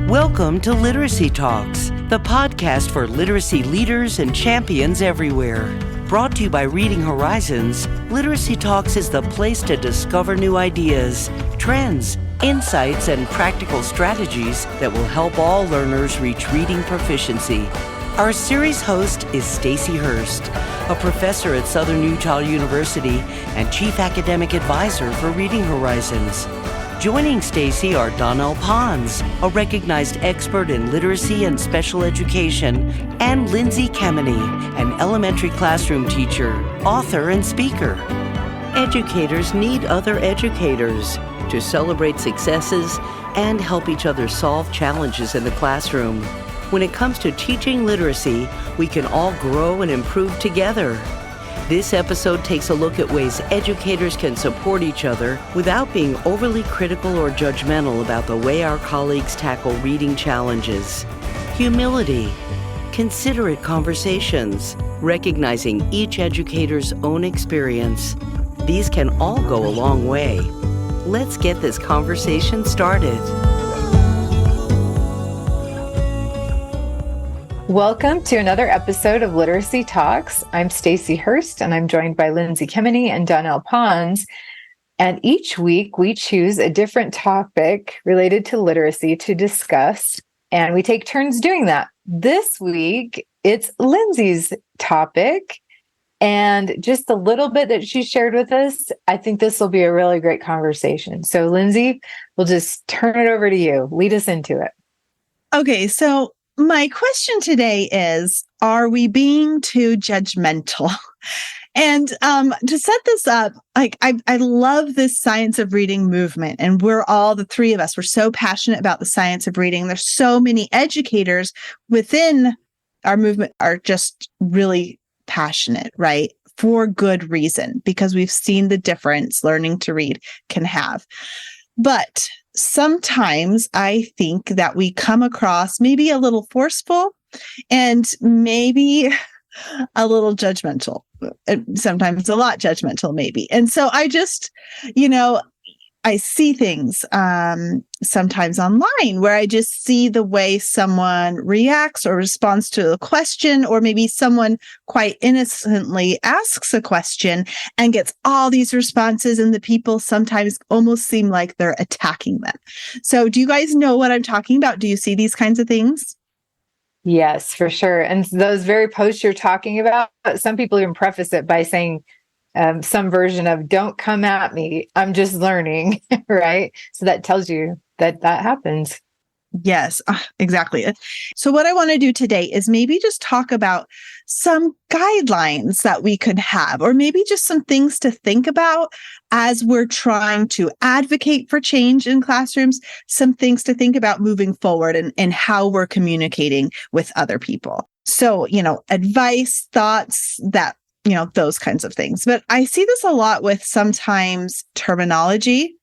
Welcome to Literacy Talks, the podcast for literacy leaders and champions everywhere. Brought to you by Reading Horizons, Literacy Talks is the place to discover new ideas, trends, insights, and practical strategies that will help all learners reach reading proficiency. Our series host is Stacy Hurst, a professor at Southern Utah University and Chief Academic Advisor for Reading Horizons. Joining Stacy are Donnell Pons, a recognized expert in literacy and special education, and Lindsay Kemeny, an elementary classroom teacher, author, and speaker. Educators need other educators to celebrate successes and help each other solve challenges in the classroom. When it comes to teaching literacy, we can all grow and improve together. This episode takes a look at ways educators can support each other without being overly critical or judgmental about the way our colleagues tackle reading challenges. Humility, considerate conversations, recognizing each educator's own experience. These can all go a long way. Let's get this conversation started. Welcome to another episode of Literacy Talks. I'm Stacy Hurst, and I'm joined by Lindsay Kemeny and Donnell Pons. And each week, we choose a different topic related to literacy to discuss, and we take turns doing that. This week, it's Lindsay's topic, and just a little bit that she shared with us, I think this will be a really great conversation. So, Lindsay, we'll just turn it over to you. Lead us into it. Okay, so my question today is, are we being too judgmental? And to set this up, I love this science of reading movement. And we're all, the three of us, we're so passionate about the science of reading. There's so many educators within our movement are just really passionate, right? For good reason, because we've seen the difference learning to read can have. But sometimes I think that we come across maybe a little forceful and maybe a little judgmental, sometimes a lot judgmental, maybe. And so I just, I see things sometimes online where I just see the way someone reacts or responds to a question, or maybe someone quite innocently asks a question and gets all these responses, and the people sometimes almost seem like they're attacking them. So do you guys know what I'm talking about? Do you see these kinds of things? Yes, for sure. And those very posts you're talking about, some people even preface it by saying, some version of "don't come at me, I'm just learning," right? So that tells you that happens. Yes, exactly. So what I want to do today is maybe just talk about some guidelines that we could have, or maybe just some things to think about as we're trying to advocate for change in classrooms, some things to think about moving forward and how we're communicating with other people. So, advice, thoughts, that those kinds of things. But I see this a lot with sometimes terminology.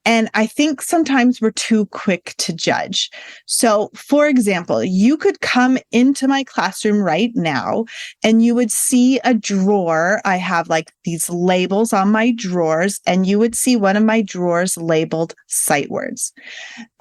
And I think sometimes we're too quick to judge. So, for example, you could come into my classroom right now and you would see a drawer. I have like these labels on my drawers, and you would see one of my drawers labeled sight words.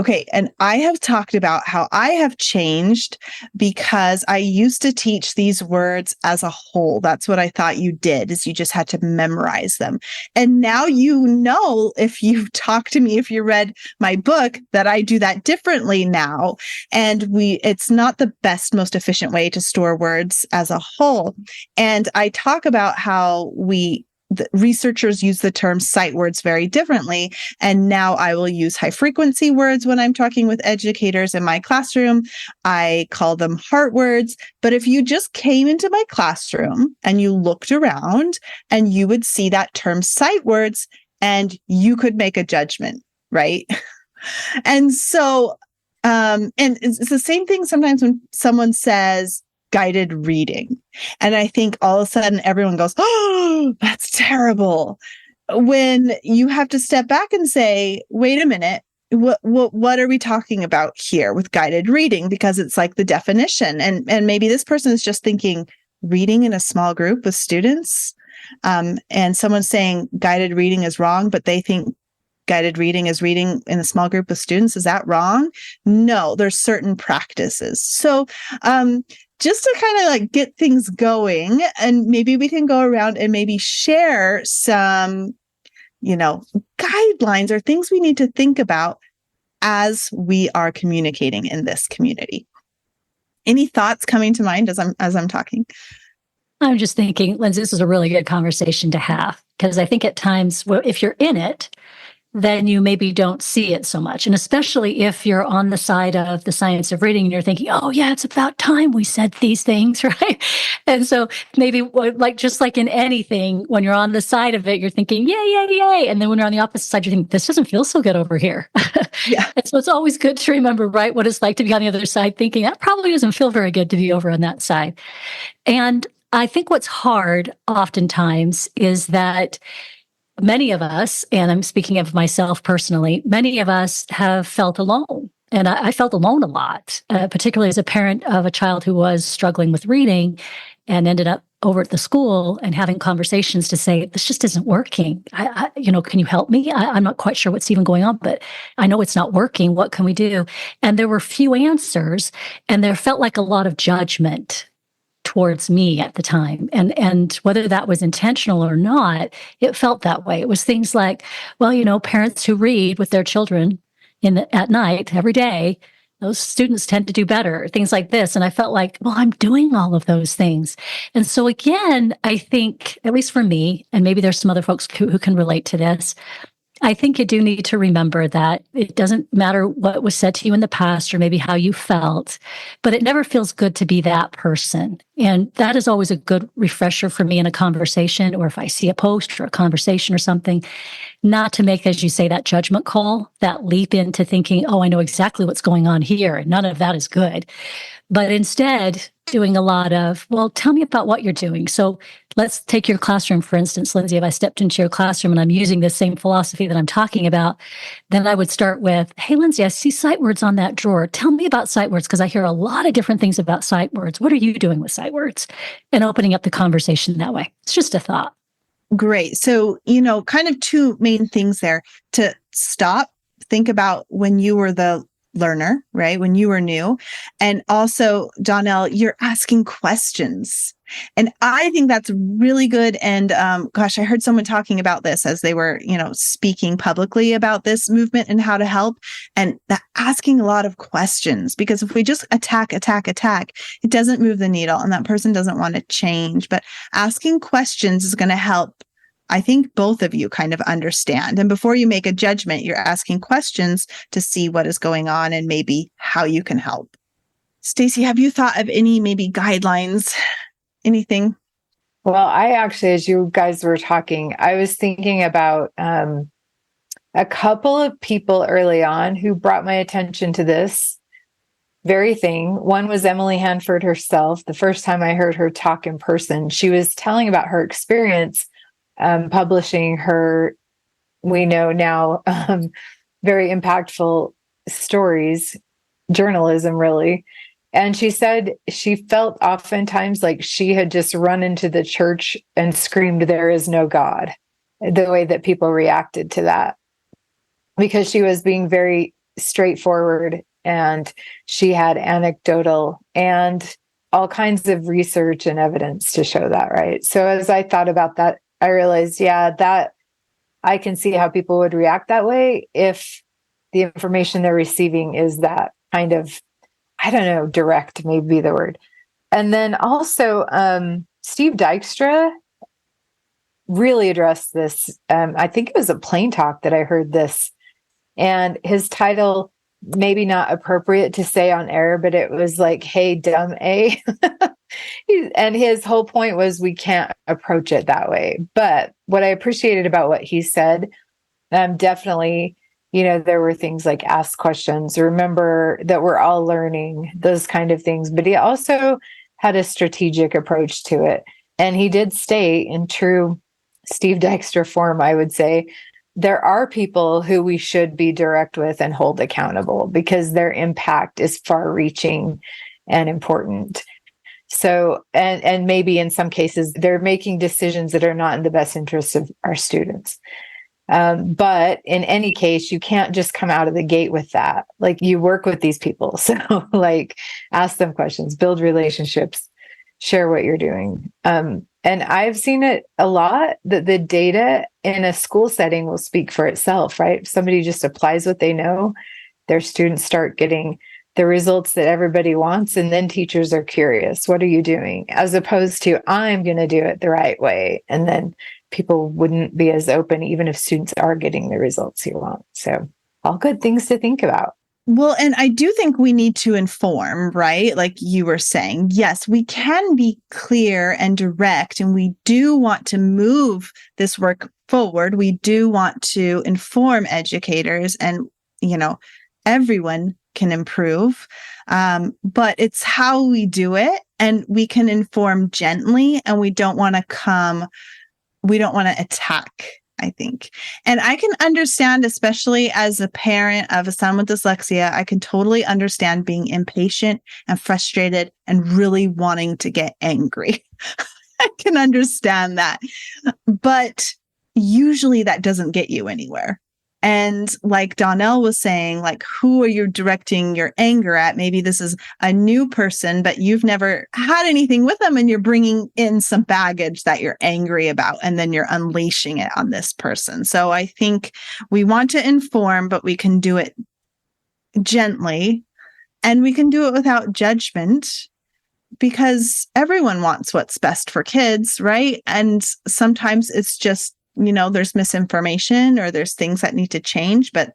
Okay. And I have talked about how I have changed because I used to teach these words as a whole. That's what I thought you did, is you just had to memorize them. And now if you've talked to me, if you read my book, that I do that differently now. And it's not the best, most efficient way to store words as a whole. And I talk about how the researchers use the term sight words very differently. And now I will use high frequency words when I'm talking with educators in my classroom. I call them heart words. But if you just came into my classroom and you looked around, and you would see that term sight words, and you could make a judgment, right? And so, and it's the same thing sometimes when someone says guided reading. And I think all of a sudden everyone goes, "Oh, that's terrible." When you have to step back and say, wait a minute, what are we talking about here with guided reading? Because it's like the definition. And maybe this person is just thinking reading in a small group with students. And someone's saying guided reading is wrong, but they think guided reading is reading in a small group of students. Is that wrong? No, there's certain practices. So, just to kind of like get things going, and maybe we can go around and maybe share some, guidelines or things we need to think about as we are communicating in this community. Any thoughts coming to mind as I'm talking? I'm just thinking, Lindsay, this is a really good conversation to have, because I think at times, if you're in it, then you maybe don't see it so much. And especially if you're on the side of the science of reading and you're thinking, oh yeah, it's about time we said these things, right? And so maybe just like in anything, when you're on the side of it, you're thinking, yay, yay, yay. And then when you're on the opposite side, you think, this doesn't feel so good over here. Yeah. And so it's always good to remember, right, what it's like to be on the other side thinking, that probably doesn't feel very good to be over on that side. And I think what's hard oftentimes is that many of us, and I'm speaking of myself personally, many of us have felt alone. And I felt alone a lot, particularly as a parent of a child who was struggling with reading and ended up over at the school and having conversations to say, this just isn't working. Can you help me? I'm not quite sure what's even going on, but I know it's not working. What can we do? And there were few answers, and there felt like a lot of judgment towards me at the time. And whether that was intentional or not, it felt that way. It was things like, well, parents who read with their children at night every day, those students tend to do better, things like this. And I felt like, well, I'm doing all of those things. And so again, I think, at least for me, and maybe there's some other folks who can relate to this, I think you do need to remember that it doesn't matter what was said to you in the past or maybe how you felt, but it never feels good to be that person. And that is always a good refresher for me in a conversation, or if I see a post or a conversation or something, not to make, as you say, that judgment call, that leap into thinking, oh, I know exactly what's going on here. And none of that is good. But instead, doing a lot of, well, tell me about what you're doing. So let's take your classroom, for instance, Lindsay. If I stepped into your classroom and I'm using the same philosophy that I'm talking about, then I would start with, hey, Lindsay, I see sight words on that drawer. Tell me about sight words, because I hear a lot of different things about sight words. What are you doing with sight words? And opening up the conversation that way. It's just a thought. Great. So, kind of two main things there: to stop, think about when you were the learner, right? When you were new. And also, Donnell, you're asking questions. And I think that's really good. And I heard someone talking about this as they were, speaking publicly about this movement and how to help, and asking a lot of questions, because if we just attack, it doesn't move the needle and that person doesn't want to change. But asking questions is going to help, I think, both of you kind of understand. And before you make a judgment, you're asking questions to see what is going on and maybe how you can help. Stacey, have you thought of any maybe guidelines? Anything? Well, I actually, as you guys were talking, I was thinking about a couple of people early on who brought my attention to this very thing. One was Emily Hanford herself. The first time I heard her talk in person, she was telling about her experience publishing her, we know now, very impactful stories, journalism, really. And she said she felt oftentimes like she had just run into the church and screamed, "There is no God," the way that people reacted to that, because she was being very straightforward and she had anecdotal and all kinds of research and evidence to show that, right? So as I thought about that, I realized, that I can see how people would react that way if the information they're receiving is that kind of, I don't know, direct may be the word. And then also, Steve Dykstra really addressed this. I think it was a Plain Talk that I heard this, and his title, maybe not appropriate to say on air, but it was like, "Hey, dumb A." And his whole point was we can't approach it that way. But what I appreciated about what he said, definitely, there were things like ask questions, remember that we're all learning, those kind of things. But he also had a strategic approach to it. And he did state, in true Steve Dykstra form, I would say, there are people who we should be direct with and hold accountable because their impact is far reaching and important. So, and maybe in some cases, they're making decisions that are not in the best interest of our students. But in any case, you can't just come out of the gate with that. Like, you work with these people. So like, ask them questions, build relationships, share what you're doing. And I've seen it a lot that the data in a school setting will speak for itself, right? If somebody just applies what they know, their students start getting the results that everybody wants. And then teachers are curious, what are you doing? As opposed to, I'm going to do it the right way. And then people wouldn't be as open, even if students are getting the results you want. So all good things to think about. Well, and I do think we need to inform, right? Like you were saying, yes, we can be clear and direct, and we do want to move this work forward. We do want to inform educators, and, everyone can improve. But it's how we do it, and we can inform gently, and we don't want to attack, I think. And I can understand, especially as a parent of a son with dyslexia, I can totally understand being impatient and frustrated and really wanting to get angry. I can understand that. But usually that doesn't get you anywhere. And like Donnell was saying, like, who are you directing your anger at? Maybe this is a new person, but you've never had anything with them, and you're bringing in some baggage that you're angry about, and then you're unleashing it on this person. So I think we want to inform, but we can do it gently, and we can do it without judgment, because everyone wants what's best for kids, right? And sometimes it's just, there's misinformation, or there's things that need to change, but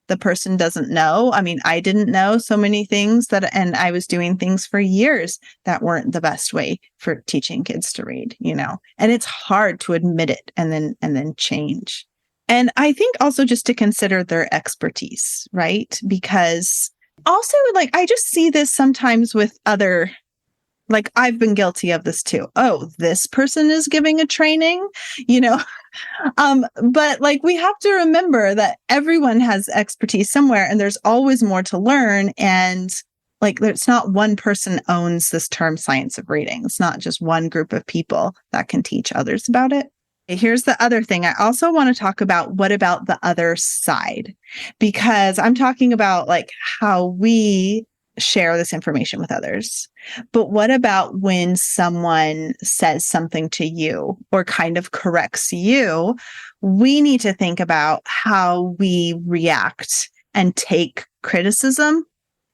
the person doesn't know. I mean, I didn't know so many things and I was doing things for years that weren't the best way for teaching kids to read, and it's hard to admit it and then change. And I think also just to consider their expertise, right? Because also, like, I just see this sometimes with other, like, I've been guilty of this too. Oh, this person is giving a training, but like, we have to remember that everyone has expertise somewhere, and there's always more to learn. And like, it's not one person owns this term science of reading. It's not just one group of people that can teach others about it. Here's the other thing. I also want to talk about, what about the other side? Because I'm talking about like how we share this information with others. But what about when someone says something to you or kind of corrects you? We need to think about how we react and take criticism.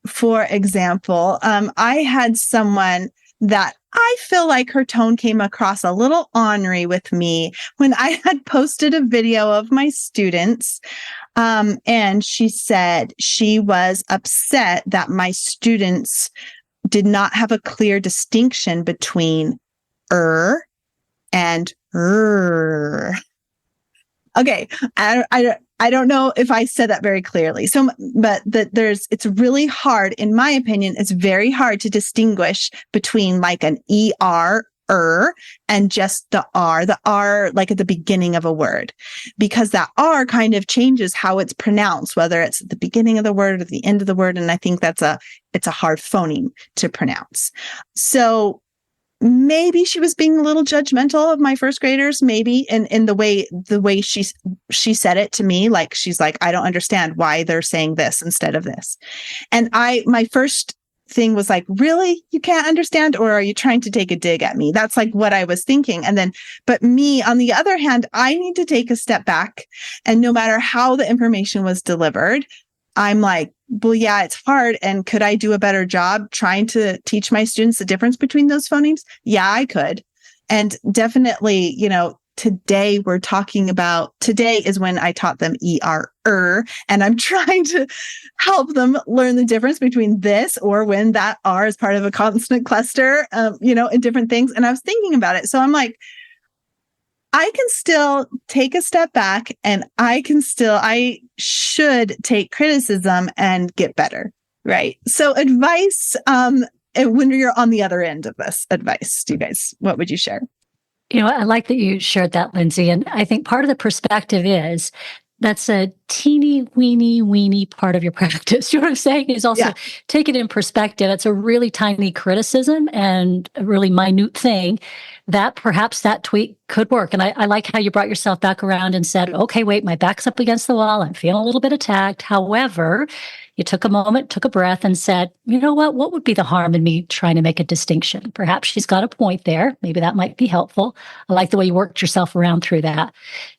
For example, I had someone that I feel like her tone came across a little ornery with me when I had posted a video of my students. And she said she was upset that my students did not have a clear distinction between and Okay, I don't know if I said that very clearly. So, but it's really hard, in my opinion, it's very hard to distinguish between like an and just the R like at the beginning of a word, because that R kind of changes how it's pronounced, whether it's at the beginning of the word or the end of the word. And I think it's a hard phoneme to pronounce. So maybe she was being a little judgmental of my first graders, maybe in the way she said it to me. Like, she's like, I don't understand why they're saying this instead of this. And my first thing was like, really? You can't understand? Or are you trying to take a dig at me? That's like what I was thinking. And then, but me, on the other hand, I need to take a step back. And no matter how the information was delivered, I'm like, well, yeah, it's hard. And could I do a better job trying to teach my students the difference between those phonemes? Yeah, I could. And definitely, today is when I taught them and I'm trying to help them learn the difference between this, or when that R is part of a consonant cluster, in different things. And I was thinking about it. So I'm like, I can still take a step back, and I should take criticism and get better. Right. So advice, when you're on the other end of this advice, what would you share? I like that you shared that, Lindsay. And I think part of the perspective is that's a teeny weeny part of your practice. You know what I'm saying? Is also take it in perspective. It's a really tiny criticism and a really minute thing that perhaps that tweak could work. And I like how you brought yourself back around and said, okay, wait, my back's up against the wall. I'm feeling a little bit attacked. However, you took a moment, took a breath and said, you know what would be the harm in me trying to make a distinction? Perhaps she's got a point there. Maybe that might be helpful. I like the way you worked yourself around through that.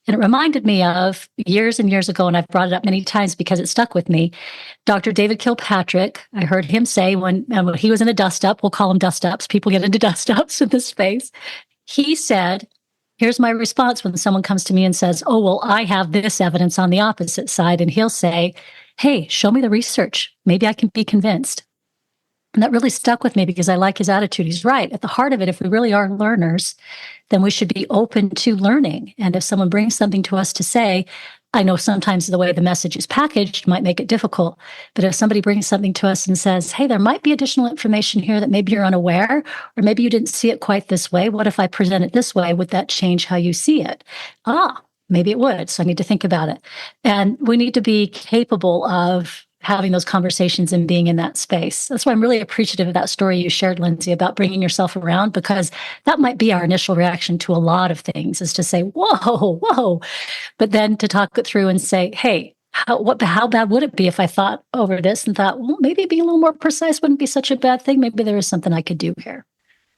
And it reminded me of years and years ago, and I've brought it up many times because it stuck with me. Dr. David Kilpatrick, I heard him say when he was in a dust up, we'll call them dust ups. People get into dust ups in this space. He said, here's my response when someone comes to me and says, oh, well, I have this evidence on the opposite side. And he'll say, hey, show me the research. Maybe I can be convinced. And that really stuck with me because I like his attitude. He's right. At the heart of it, if we really are learners, then we should be open to learning. And if someone brings something to us to say, I know sometimes the way the message is packaged might make it difficult. But if somebody brings something to us and says, hey, there might be additional information here that maybe you're unaware, or maybe you didn't see it quite this way. What if I present it this way? Would that change how you see it? Maybe it would. So I need to think about it. And we need to be capable of having those conversations and being in that space. That's why I'm really appreciative of that story you shared, Lindsay, about bringing yourself around, because that might be our initial reaction to a lot of things is to say, whoa, but then to talk it through and say, hey, how bad would it be if I thought over this and thought, well, maybe being a little more precise wouldn't be such a bad thing. Maybe there is something I could do here.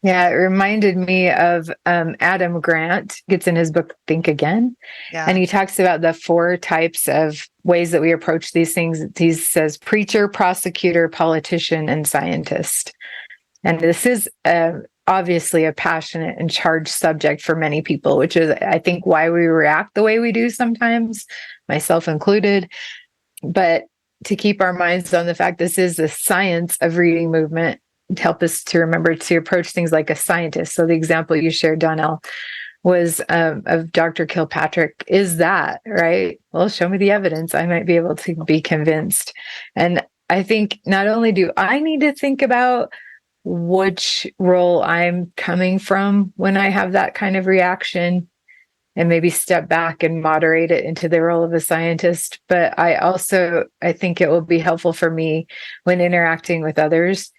Yeah, it reminded me of Adam Grant gets in his book, Think Again. Yeah. And he talks about the 4 types of ways that we approach these things. He says preacher, prosecutor, politician, and scientist. And this is obviously a passionate and charged subject for many people, which is, I think, why we react the way we do sometimes, myself included. But to keep our minds on the fact this is the science of reading movement, to help us to remember to approach things like a scientist. So the example you shared, Donnell, was of Dr. Kilpatrick. Is that right? Well, show me the evidence. I might be able to be convinced. And I think not only do I need to think about which role I'm coming from when I have that kind of reaction and maybe step back and moderate it into the role of a scientist, but I think it will be helpful for me when interacting with others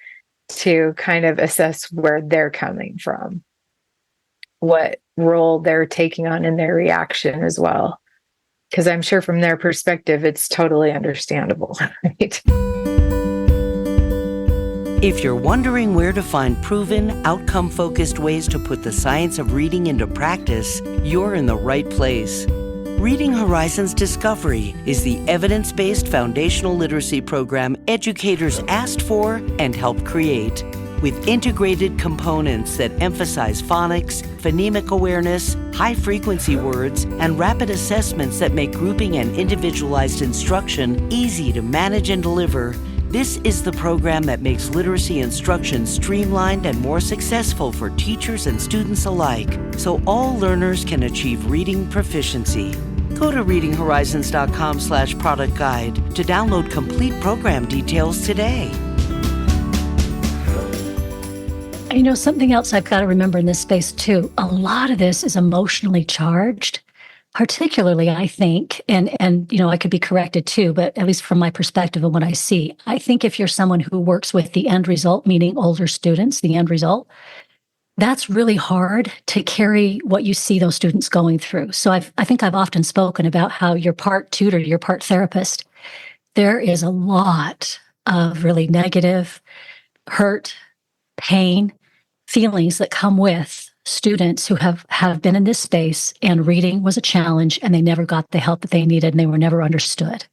to kind of assess where they're coming from, what role they're taking on in their reaction as well. Because I'm sure from their perspective, it's totally understandable, right? If you're wondering where to find proven, outcome-focused ways to put the science of reading into practice, you're in the right place. Reading Horizons Discovery is the evidence-based foundational literacy program educators asked for and helped create, with integrated components that emphasize phonics, phonemic awareness, high-frequency words, and rapid assessments that make grouping and individualized instruction easy to manage and deliver. This is the program that makes literacy instruction streamlined and more successful for teachers and students alike, so all learners can achieve reading proficiency. Go to readinghorizons.com/product guide to download complete program details today. You know, something else I've got to remember in this space too, a lot of this is emotionally charged. Particularly, I think, and you know, I could be corrected too, but at least from my perspective and what I see, I think if you're someone who works with the end result, meaning older students, the end result, that's really hard to carry what you see those students going through. So I think I've often spoken about how you're part tutor, you're part therapist. There is a lot of really negative, hurt, pain, feelings that come with students who have been in this space and reading was a challenge and they never got the help that they needed and they were never understood.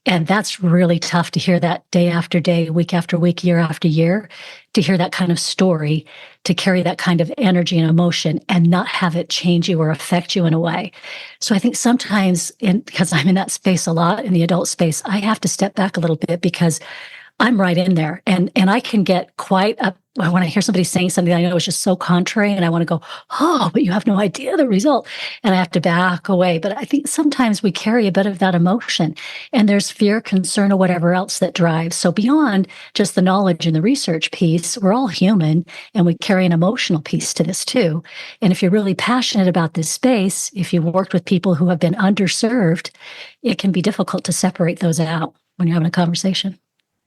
And that's really tough to hear that day after day, week after week, year after year, to hear that kind of story, to carry that kind of energy and emotion and not have it change you or affect you in a way. So I think sometimes, because I'm in that space a lot, in the adult space, I have to step back a little bit because I'm right in there. And I can get quite up when I hear somebody saying something I know is just so contrary, and I want to go, oh, but you have no idea the result. And I have to back away. But I think sometimes we carry a bit of that emotion, and there's fear, concern, or whatever else that drives. So beyond just the knowledge and the research piece, we're all human, and we carry an emotional piece to this too. And if you're really passionate about this space, if you've worked with people who have been underserved, it can be difficult to separate those out when you're having a conversation.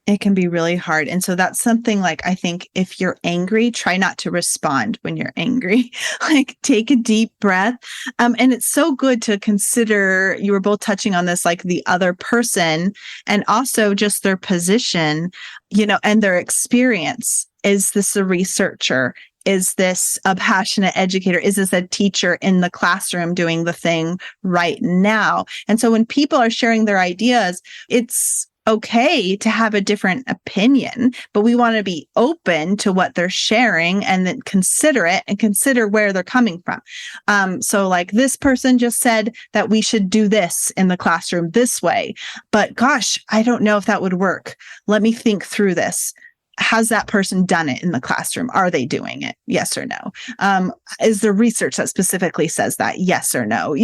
It can be really hard. And so that's something like, I think if you're angry, try not to respond when you're angry. Like take a deep breath. And it's so good to consider, you were both touching on this, like the other person and also just their position, and their experience. Is this a researcher? Is this a passionate educator? Is this a teacher in the classroom doing the thing right now? And so when people are sharing their ideas, it's okay to have a different opinion, but we want to be open to what they're sharing and then consider it and consider where they're coming from. So like this person just said that we should do this in the classroom this way, but gosh, I don't know if that would work. Let me think through this. Has that person done it in the classroom? Are they doing it? Yes or no? Is there research that specifically says that? Yes or no?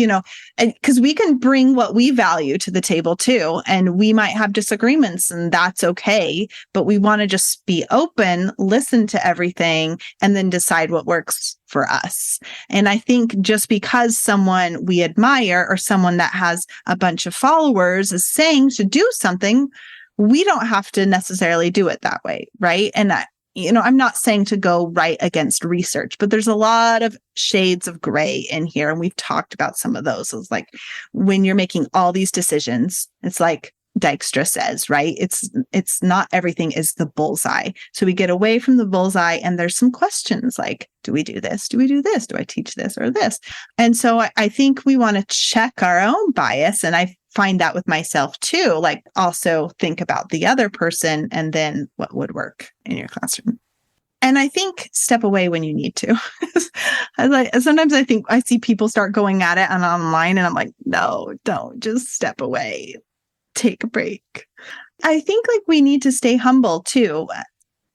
Because we can bring what we value to the table too, and we might have disagreements, and that's okay. But we want to just be open, listen to everything, and then decide what works for us. And I think just because someone we admire or someone that has a bunch of followers is saying to do something, we don't have to necessarily do it that way, right? And I'm not saying to go right against research, but there's a lot of shades of gray in here. And we've talked about some of those. It's like when you're making all these decisions, it's like Dijkstra says, right? It's not everything is the bullseye. So we get away from the bullseye and there's some questions like, do we do this? Do we do this? Do I teach this or this? And so I think we want to check our own bias. And I find that with myself too, like also think about the other person and then what would work in your classroom. And I think step away when you need to. Sometimes I think I see people start going at it and online and I'm like, no, don't, just step away. Take a break. I think like we need to stay humble too.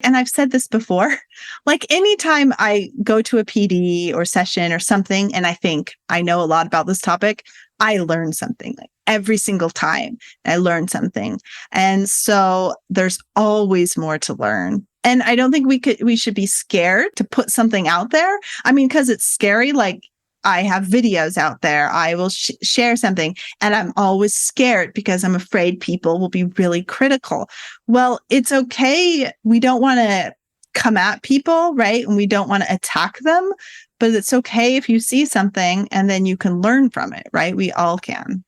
And I've said this before, like anytime I go to a PD or session or something, and I think I know a lot about this topic, I learn something like every single time I learn something. And so there's always more to learn. And I don't think we should be scared to put something out there. I mean, because it's scary, like I have videos out there. I will share something and I'm always scared because I'm afraid people will be really critical. Well, it's okay. We don't want to come at people, right? And we don't want to attack them, but it's okay if you see something and then you can learn from it, right? We all can.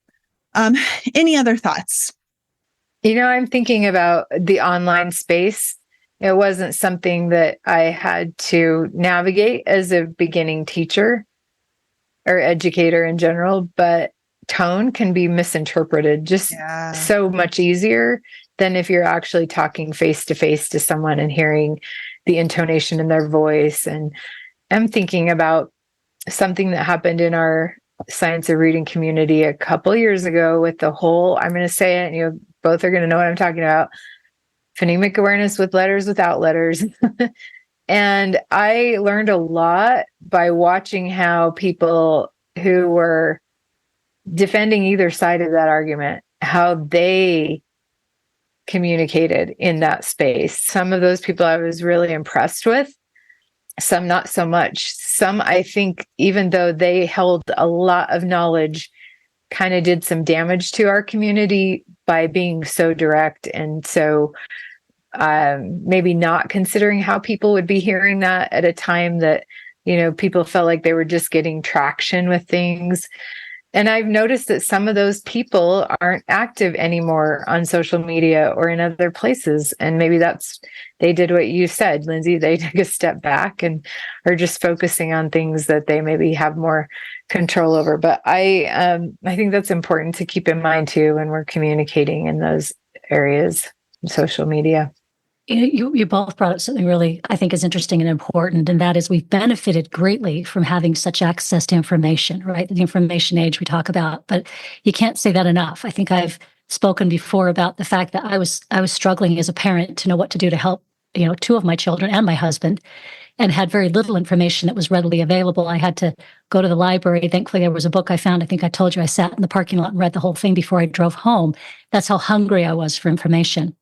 Any other thoughts? I'm thinking about the online space. It wasn't something that I had to navigate as a beginning teacher or educator in general, but tone can be misinterpreted just so much easier than if you're actually talking face to face to someone and hearing the intonation in their voice. And I'm thinking about something that happened in our science of reading community a couple years ago with the whole, I'm going to say it, and you both are going to know what I'm talking about, phonemic awareness with letters, without letters. And I learned a lot by watching how people who were defending either side of that argument, how they communicated in that space. Some of those people I was really impressed with, some not so much. Some, I think, even though they held a lot of knowledge, kind of did some damage to our community by being so direct and so maybe not considering how people would be hearing that at a time that, people felt like they were just getting traction with things. And I've noticed that some of those people aren't active anymore on social media or in other places. And maybe they did what you said, Lindsay, they took a step back and are just focusing on things that they maybe have more control over. But I think that's important to keep in mind too, when we're communicating in those areas, social media. You both brought up something really, I think, is interesting and important, and that is we've benefited greatly from having such access to information, right? The information age we talk about, but you can't say that enough. I think I've spoken before about the fact that I was struggling as a parent to know what to do to help, two of my children and my husband, and had very little information that was readily available. I had to go to the library. Thankfully, there was a book I found. I think I told you I sat in the parking lot and read the whole thing before I drove home. That's how hungry I was for information.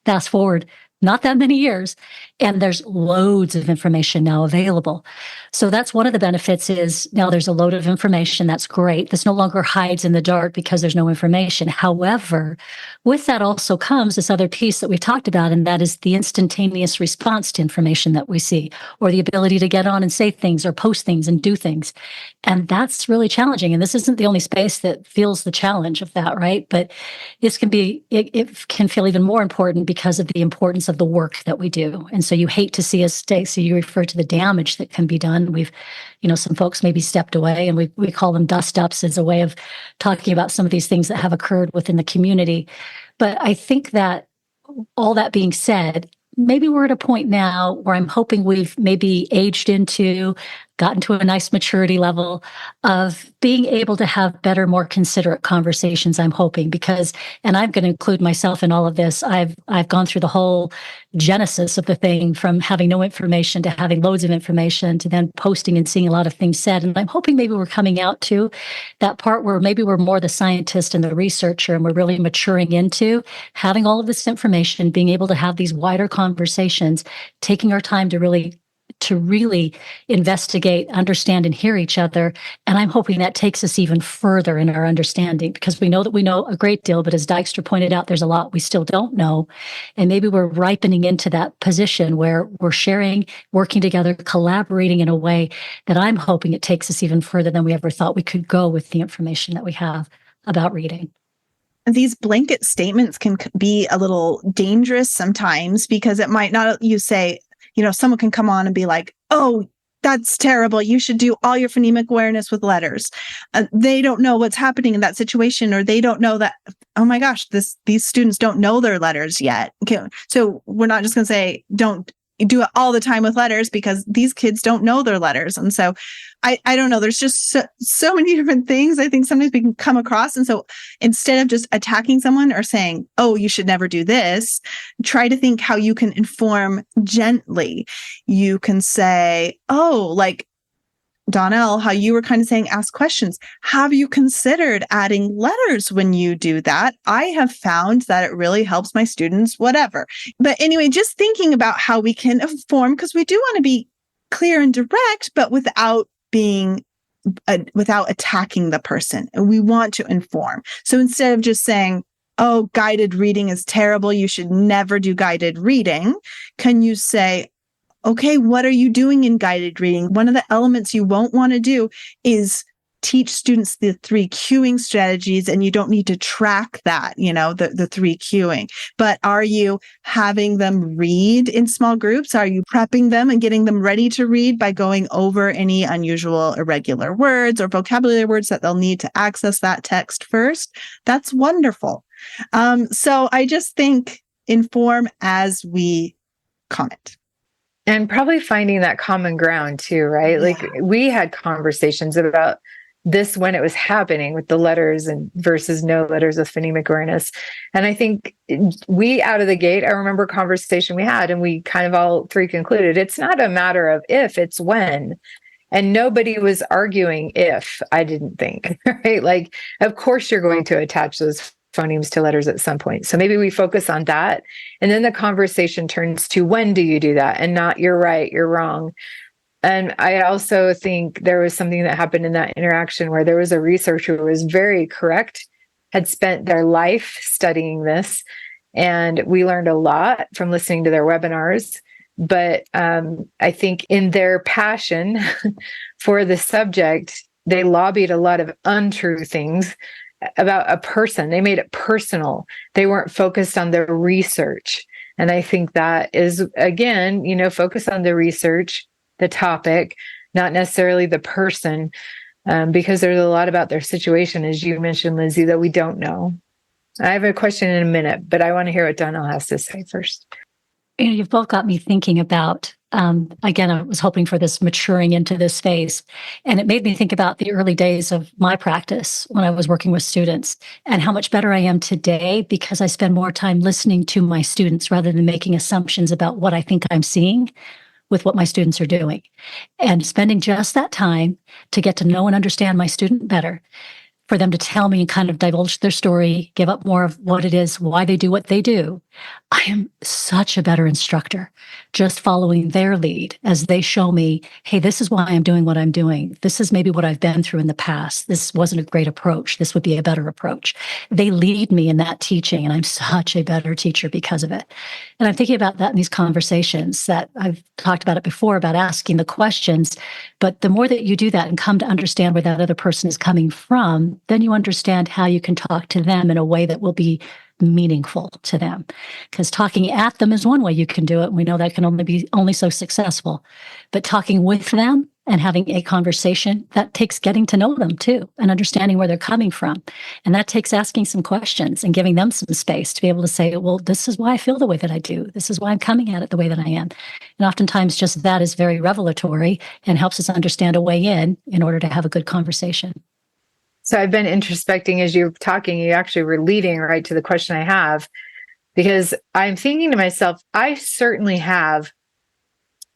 Fast forward not that many years, and there's loads of information now available. So that's one of the benefits is now there's a load of information. That's great. This no longer hides in the dark because there's no information. However, with that also comes this other piece that we've talked about, and that is the instantaneous response to information that we see, or the ability to get on and say things or post things and do things. And that's really challenging. And this isn't the only space that feels the challenge of that, right? But this can be, it can feel even more important because of the importance of the work that we do. And so you hate to see us stay. So you refer to the damage that can be done. We've, some folks maybe stepped away, and we call them dust ups as a way of talking about some of these things that have occurred within the community. But I think that all that being said, maybe we're at a point now where I'm hoping we've maybe aged into, gotten to a nice maturity level of being able to have better, more considerate conversations, I'm hoping, because, and I'm going to include myself in all of this, I've gone through the whole genesis of the thing, from having no information to having loads of information to then posting and seeing a lot of things said. And I'm hoping maybe we're coming out to that part where maybe we're more the scientist and the researcher, and we're really maturing into having all of this information, being able to have these wider conversations, taking our time to really investigate, understand, and hear each other. And I'm hoping that takes us even further in our understanding, because we know that we know a great deal, but as Dijkstra pointed out, there's a lot we still don't know. And maybe we're ripening into that position where we're sharing, working together, collaborating in a way that I'm hoping it takes us even further than we ever thought we could go with the information that we have about reading. These blanket statements can be a little dangerous sometimes, because it might not, you say, someone can come on and be like, oh, that's terrible. You should do all your phonemic awareness with letters. They don't know what's happening in that situation, or they don't know that, oh my gosh, these students don't know their letters yet. Okay. So we're not just going to say, don't do it all the time with letters, because these kids don't know their letters. And so I don't know. There's just so many different things I think sometimes we can come across. And so instead of just attacking someone or saying, oh, you should never do this, try to think how you can inform gently. You can say, oh, like Donnell, how you were kind of saying, ask questions. Have you considered adding letters when you do that? I have found that it really helps my students, whatever. But anyway, just thinking about how we can inform, because we do want to be clear and direct, but without attacking the person. And we want to inform. So instead of just saying, oh, guided reading is terrible, you should never do guided reading, can you say, okay, what are you doing in guided reading? One of the elements you won't want to do is teach students the 3 cueing strategies, and you don't need to track that, the 3 cueing. But are you having them read in small groups? Are you prepping them and getting them ready to read by going over any unusual, irregular words or vocabulary words that they'll need to access that text first? That's wonderful. So I just think inform as we comment. And probably finding that common ground too, right? Yeah. Like we had conversations about this when it was happening with the letters and versus no letters with phonemic awareness. And I think we out of the gate, I remember a conversation we had, and we kind of all 3 concluded it's not a matter of if, it's when. And nobody was arguing if, I didn't think, right? Like, of course you're going to attach those phonemes to letters at some point. So maybe we focus on that. And then the conversation turns to when do you do that, and not you're right, you're wrong. And I also think there was something that happened in that interaction where there was a researcher who was very correct, had spent their life studying this. And we learned a lot from listening to their webinars. But I think in their passion for the subject, they lobbied a lot of untrue things about a person. They made it personal. They weren't focused on the research. And I think that is, again, focus on the research, the topic, not necessarily the person, because there's a lot about their situation, as you mentioned, Lindsay, that we don't know. I have a question in a minute, but I want to hear what Donnell has to say first. You've both got me thinking about again, I was hoping for this maturing into this phase. And it made me think about the early days of my practice when I was working with students and how much better I am today because I spend more time listening to my students rather than making assumptions about what I think I'm seeing with what my students are doing. And spending just that time to get to know and understand my student better, for them to tell me and kind of divulge their story, give up more of what it is, why they do what they do. I am such a better instructor just following their lead as they show me, hey, this is why I'm doing what I'm doing. This is maybe what I've been through in the past. This wasn't a great approach. This would be a better approach. They lead me in that teaching, and I'm such a better teacher because of it. And I'm thinking about that in these conversations that I've talked about it before, about asking the questions. But the more that you do that and come to understand where that other person is coming from, then you understand how you can talk to them in a way that will be meaningful to them. Because talking at them is one way you can do it. We know that can only be so successful. But talking with them and having a conversation, that takes getting to know them too and understanding where they're coming from. And that takes asking some questions and giving them some space to be able to say, well, this is why I feel the way that I do. This is why I'm coming at it the way that I am. And oftentimes just that is very revelatory and helps us understand a way in order to have a good conversation. So I've been introspecting as you were talking. You actually were leading right to the question I have, because I'm thinking to myself, I certainly have,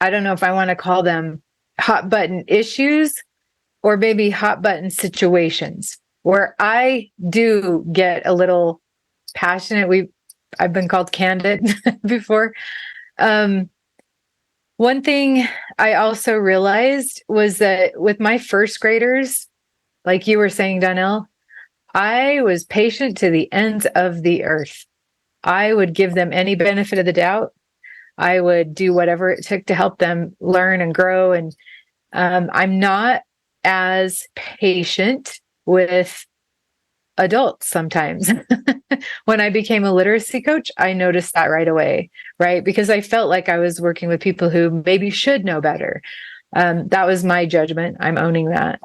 I don't know if I want to call them hot button issues or maybe hot button situations where I do get a little passionate. I've been called candid before. One thing I also realized was that with my first graders, like you were saying, Donnell, I was patient to the ends of the earth. I would give them any benefit of the doubt. I would do whatever it took to help them learn and grow. And I'm not as patient with adults sometimes. When I became a literacy coach, I noticed that right away, right? Because I felt like I was working with people who maybe should know better. That was my judgment. I'm owning that.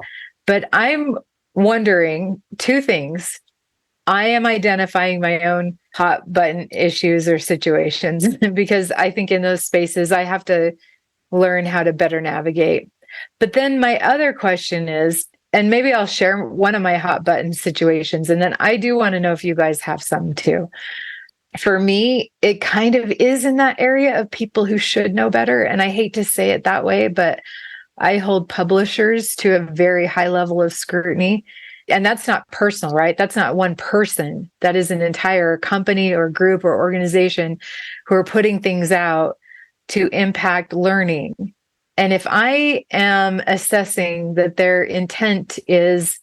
But I'm wondering two things. I am identifying my own hot button issues or situations because I think in those spaces I have to learn how to better navigate. But then my other question is, and maybe I'll share one of my hot button situations, and then I do want to know if you guys have some too. For me, it kind of is in that area of people who should know better. And I hate to say it that way, but I hold publishers to a very high level of scrutiny. And that's not personal, right? That's not one person. That is an entire company or group or organization who are putting things out to impact learning. And if I am assessing that their intent is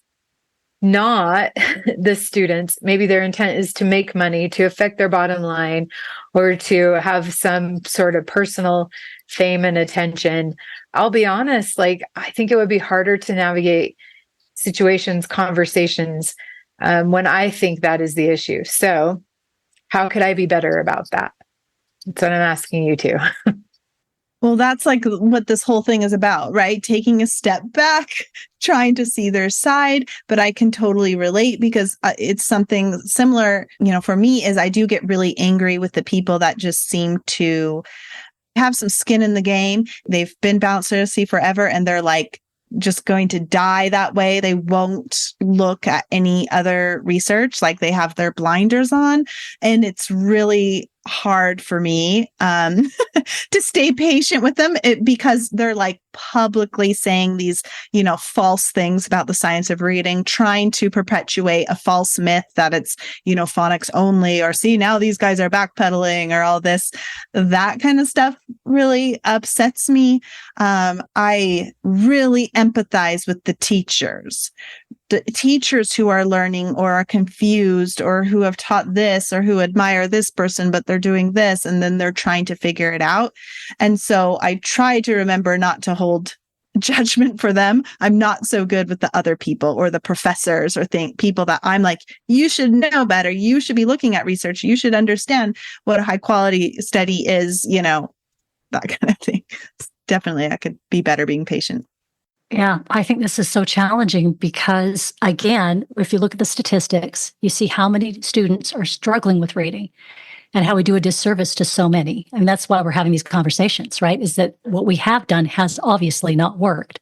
not the students, maybe their intent is to make money, to affect their bottom line, or to have some sort of personal fame and attention, I'll be honest, like, I think it would be harder to navigate situations, conversations, when I think that is the issue. So how could I be better about that? That's what I'm asking you too. Well, that's like what this whole thing is about, right? Taking a step back, trying to see their side. But I can totally relate because it's something similar, for me is I do get really angry with the people that just seem to have some skin in the game. They've been balanced literacy forever and they're like just going to die that way. They won't look at any other research, like they have their blinders on. And it's really hard for me to stay patient with them because they're like publicly saying these, false things about the science of reading, trying to perpetuate a false myth that it's, phonics only, or see, now these guys are backpedaling or all this. That kind of stuff really upsets me. I really empathize with the teachers who are learning or are confused or who have taught this or who admire this person, but they're doing this and then they're trying to figure it out. And so I try to remember not to hold judgment for them. I'm not so good with the other people or the professors or people that I'm like, you should know better. You should be looking at research. You should understand what a high quality study is, that kind of thing. Definitely, I could be better being patient. Yeah, I think this is so challenging because, again, if you look at the statistics, you see how many students are struggling with reading and how we do a disservice to so many. I mean, that's why we're having these conversations, right? Is that what we have done has obviously not worked.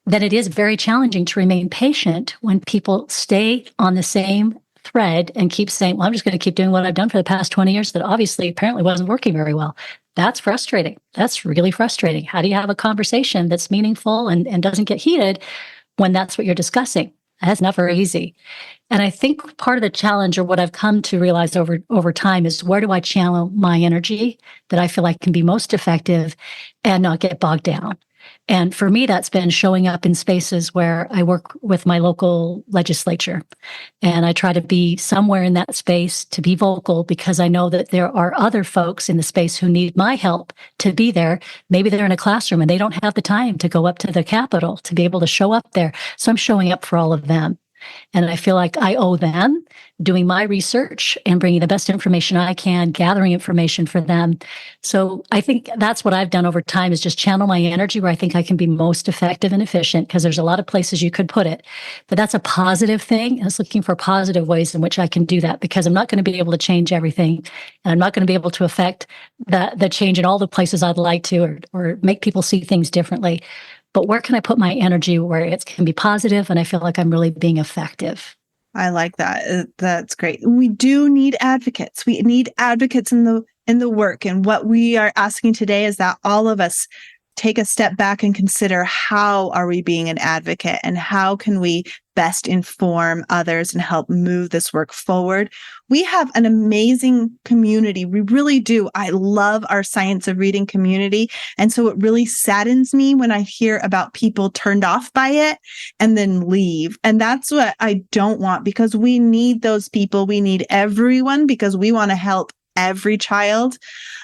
Then it is very challenging to remain patient when people stay on the same thread and keep saying, well, I'm just going to keep doing what I've done for the past 20 years that obviously apparently wasn't working very well. That's frustrating. That's really frustrating. How do you have a conversation that's meaningful and doesn't get heated when that's what you're discussing? That's not very easy. And I think part of the challenge, or what I've come to realize over time, is where do I channel my energy that I feel like can be most effective and not get bogged down? And for me, that's been showing up in spaces where I work with my local legislature. And I try to be somewhere in that space to be vocal because I know that there are other folks in the space who need my help to be there. Maybe they're in a classroom and they don't have the time to go up to the Capitol to be able to show up there. So I'm showing up for all of them. And I feel like I owe them doing my research and bringing the best information I can, gathering information for them. So I think that's what I've done over time, is just channel my energy where I think I can be most effective and efficient, because there's a lot of places you could put it. But that's a positive thing. I was looking for positive ways in which I can do that, because I'm not going to be able to change everything. And I'm not going to be able to affect the change in all the places I'd like to, or make people see things differently. But where can I put my energy where it can be positive and I feel like I'm really being effective? I like that. That's great. We do need advocates. We need advocates in the work. And what we are asking today is that all of us take a step back and consider, how are we being an advocate and how can we best inform others and help move this work forward? We have an amazing community. We really do. I love our Science of Reading community. And so it really saddens me when I hear about people turned off by it and then leave. And that's what I don't want, because we need those people. We need everyone, because we want to help every child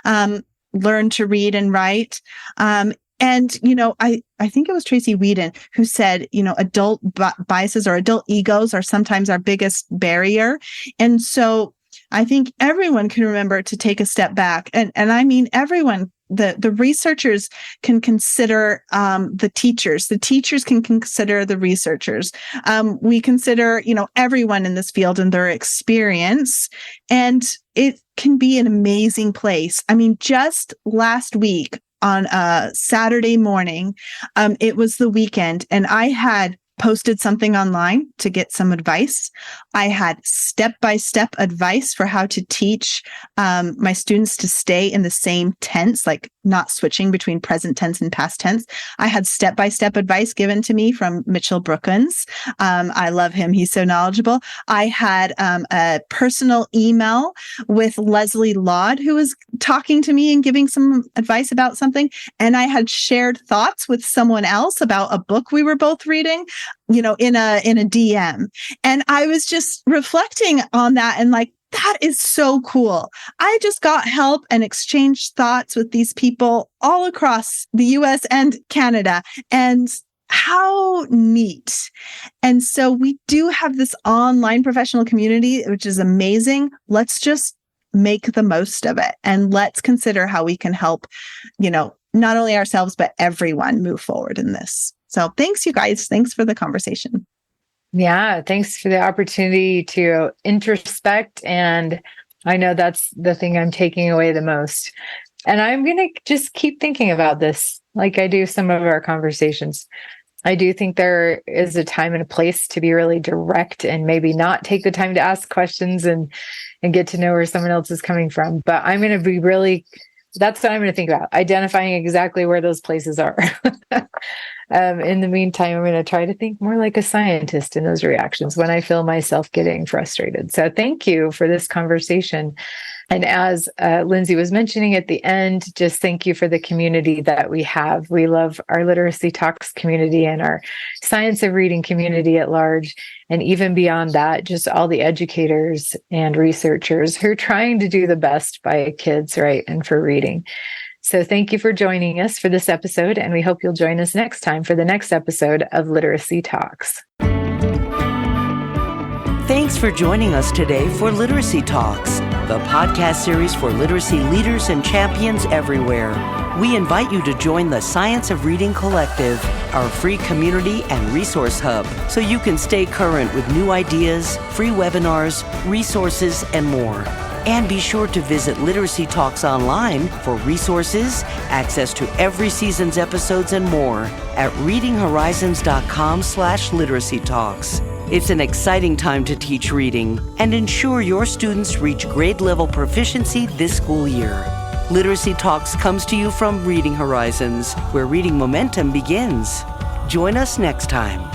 learn to read and write. And, I think it was Tracy Weeden who said, adult biases or adult egos are sometimes our biggest barrier. And so I think everyone can remember to take a step back. And I mean, everyone, the researchers can consider the teachers. The teachers can consider the researchers. We consider, everyone in this field and their experience. And it can be an amazing place. I mean, just last week, on a Saturday morning, it was the weekend, and I had posted something online to get some advice. I had step-by-step advice for how to teach my students to stay in the same tense, like not switching between present tense and past tense. I had step-by-step advice given to me from Mitchell Brookins. I love him. He's so knowledgeable. I had a personal email with Leslie Laud, who was talking to me and giving some advice about something. And I had shared thoughts with someone else about a book we were both reading, in a DM. And I was just reflecting on that and like, that is so cool. I just got help and exchanged thoughts with these people all across the US and Canada. And how neat. And so we do have this online professional community, which is amazing. Let's just make the most of it. And let's consider how we can help, not only ourselves, but everyone move forward in this. So thanks, you guys. Thanks for the conversation. Yeah, thanks for the opportunity to introspect. And I know that's the thing I'm taking away the most. And I'm going to just keep thinking about this like I do some of our conversations. I do think there is a time and a place to be really direct and maybe not take the time to ask questions and get to know where someone else is coming from. But I'm going to be that's what I'm going to think about, identifying exactly where those places are. In the meantime, I'm going to try to think more like a scientist in those reactions when I feel myself getting frustrated. So thank you for this conversation. And as Lindsay was mentioning at the end, just thank you for the community that we have. We love our Literacy Talks community and our Science of Reading community at large. And even beyond that, just all the educators and researchers who are trying to do the best by kids, right, and for reading. So thank you for joining us for this episode, and we hope you'll join us next time for the next episode of Literacy Talks. Thanks for joining us today for Literacy Talks. the podcast series for literacy leaders and champions everywhere. We invite you to join the Science of Reading Collective, our free community and resource hub, so you can stay current with new ideas, free webinars, resources, and more. And be sure to visit Literacy Talks online for resources, access to every season's episodes, and more at readinghorizons.com/literacytalks. It's an exciting time to teach reading and ensure your students reach grade level proficiency this school year. Literacy Talks comes to you from Reading Horizons, where reading momentum begins. Join us next time.